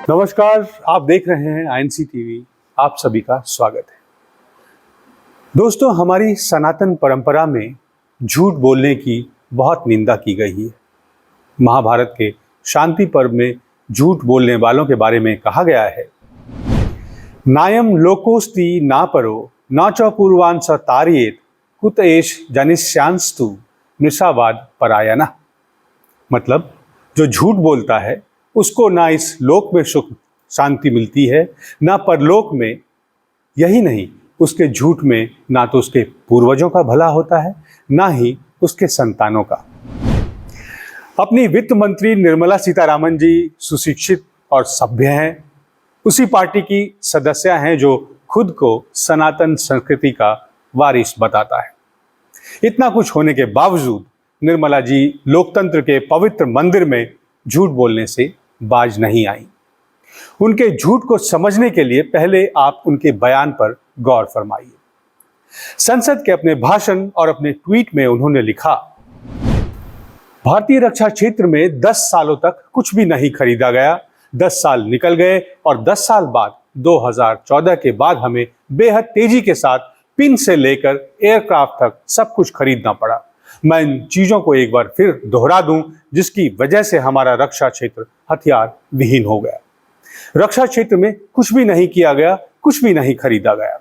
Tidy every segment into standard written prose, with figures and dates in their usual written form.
नमस्कार, आप देख रहे हैं आईएनसी टीवी। आप सभी का स्वागत है। दोस्तों, हमारी सनातन परंपरा में झूठ बोलने की बहुत निंदा की गई है। महाभारत के शांति पर्व में झूठ बोलने वालों के बारे में कहा गया है, नायम लोकोस्ति ना परो न च पूर्वान् स तारयेत कुत एष जनिष्यांस्तु मृषावाद परायणः। मतलब, जो झूठ बोलता है उसको ना इस लोक में सुख शांति मिलती है, ना परलोक में। यही नहीं, उसके झूठ में ना तो उसके पूर्वजों का भला होता है, ना ही उसके संतानों का। अपनी वित्त मंत्री निर्मला सीतारामन जी सुशिक्षित और सभ्य हैं। उसी पार्टी की सदस्य हैं जो खुद को सनातन संस्कृति का वारिस बताता है। इतना कुछ होने के बावजूद निर्मला जी लोकतंत्र के पवित्र मंदिर में झूठ बोलने से बाज नहीं आई। उनके झूठ को समझने के लिए पहले आप उनके बयान पर गौर फरमाइए। संसद के अपने भाषण और अपने ट्वीट में उन्होंने लिखा, भारतीय रक्षा क्षेत्र में 10 सालों तक कुछ भी नहीं खरीदा गया। 10 साल निकल गए और 10 साल बाद 2014 के बाद हमें बेहद तेजी के साथ पिन से लेकर एयरक्राफ्ट तक सब कुछ खरीदना पड़ा। मैं इन चीजों को एक बार फिर दोहरा दूं, जिसकी वजह से हमारा रक्षा क्षेत्र हथियार विहीन हो गया। रक्षा क्षेत्र में कुछ भी नहीं किया गया, कुछ भी नहीं खरीदा गया।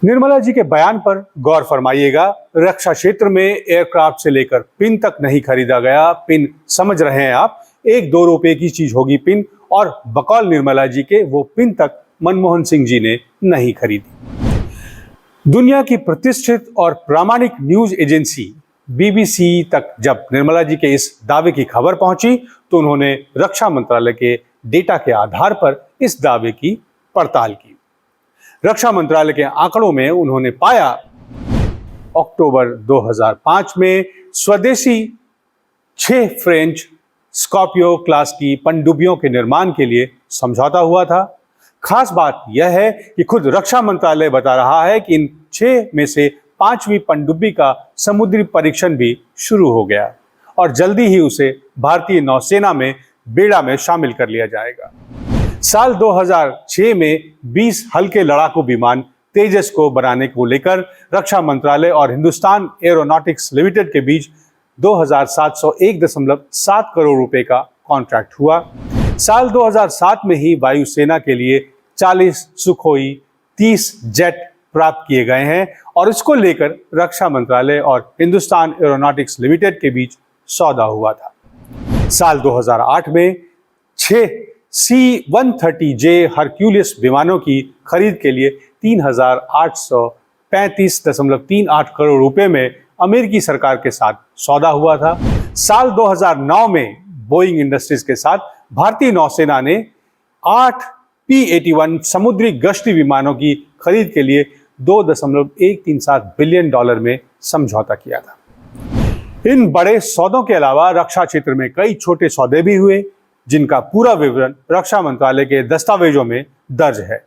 निर्मला जी के बयान पर गौर फरमाइएगा। रक्षा क्षेत्र में एयरक्राफ्ट से लेकर पिन तक नहीं खरीदा गया। पिन समझ रहे हैं आप, 1-2 रुपए की चीज होगी पिन, और बकौल निर्मला जी के वो पिन तक मनमोहन सिंह जी ने नहीं खरीदी। दुनिया की प्रतिष्ठित और प्रामाणिक न्यूज एजेंसी बीबीसी तक जब निर्मला जी के इस दावे की खबर पहुंची तो उन्होंने रक्षा मंत्रालय के डेटा के आधार पर इस दावे की पड़ताल की। रक्षा मंत्रालय के आंकड़ों में उन्होंने पाया, अक्टूबर 2005 में स्वदेशी 6 फ्रेंच स्कॉर्पियो क्लास की पनडुब्बियों के निर्माण के लिए समझौता हुआ था। खास बात यह है कि खुद रक्षा मंत्रालय बता रहा है कि इन 6 में से 5वीं पनडुब्बी का समुद्री परीक्षण भी शुरू हो गया और जल्दी ही उसे भारतीय नौसेना में बेड़ा में शामिल कर लिया जाएगा। साल 2006 में 20 हल्के लड़ाकू विमान तेजस को बनाने को लेकर रक्षा मंत्रालय और हिंदुस्तान एरोनॉटिक्स लिमिटेड के बीच 2701.7 करोड़ रुपए का कॉन्ट्रैक्ट हुआ। साल 2007 में ही वायुसेना के लिए 40 सुखोई 30 जेट प्राप्त किए गए हैं और इसको लेकर रक्षा मंत्रालय और हिंदुस्तान एरोनॉटिक्स लिमिटेड के बीच सौदा हुआ था। साल 2008 में 6 C-130J हरक्यूलिस विमानों की खरीद के लिए 3,835.38 करोड़ रुपए में अमेरिकी सरकार के साथ सौदा हुआ था। साल 2009 में बोइंग इंडस्ट्रीज के साथ भारतीय नौसेना ने 8 P-81 समुद्री गश्ती विमानों की खरीद के लिए $2.137 बिलियन में समझौता किया था। इन बड़े सौदों के अलावा रक्षा क्षेत्र में कई छोटे सौदे भी हुए, जिनका पूरा विवरण रक्षा मंत्रालय के दस्तावेजों में दर्ज है।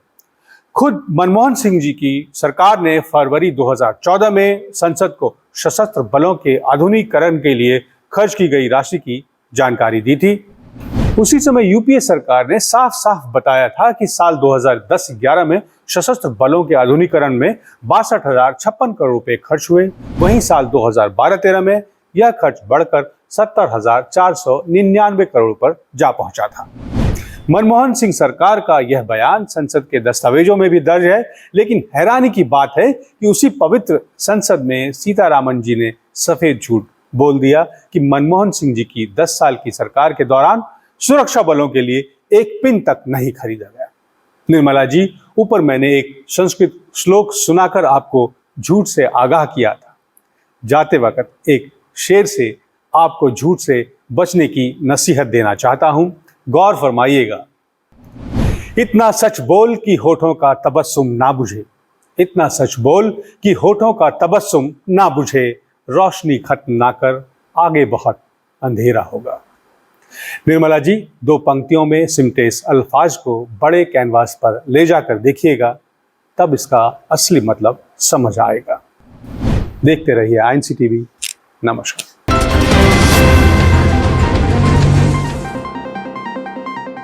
खुद मनमोहन सिंह जी की सरकार ने फरवरी 2014 में संसद को सशस्त्र बलों के आधुनिकीकरण के लिए खर्च की गई राशि की जानकारी दी थी। उसी समय यूपीए सरकार ने साफ साफ बताया था कि साल 2010-11 में सशस्त्र बलों के आधुनिकीकरण में 62,056 करोड़ रुपए खर्च हुए। वहीं साल 2012-13 में यह खर्च बढ़कर 70,499 करोड़ पर जा पहुंचा था। मनमोहन सिंह सरकार का यह बयान संसद के दस्तावेजों में भी दर्ज है, लेकिन हैरानी की बात है कि उसी पवित्र संसद में सीतारामन जी ने सफेद झूठ बोल दिया कि मनमोहन सिंह जी की 10 साल की सरकार के दौरान सुरक्षा बलों के लिए एक पिन तक नहीं खरीदा गया। निर्मला जी, ऊपर मैंने एक संस्कृत श्लोक सुनाकर आपको झूठ से आगाह किया था। जाते वक्त एक शेर से आपको झूठ से बचने की नसीहत देना चाहता हूं, गौर फरमाइएगा। इतना सच बोल कि होठों का तबस्सुम ना बुझे, इतना सच बोल कि होठों का तबस्सुम ना बुझे, रोशनी खत्म ना कर, आगे बहुत अंधेरा होगा। निर्मला जी 2 पंक्तियों में सिमटे इस अल्फाज को बड़े कैनवास पर ले जाकर देखिएगा, तब इसका असली मतलब समझ आएगा। देखते रहिए आईएनसी टीवी। नमस्कार।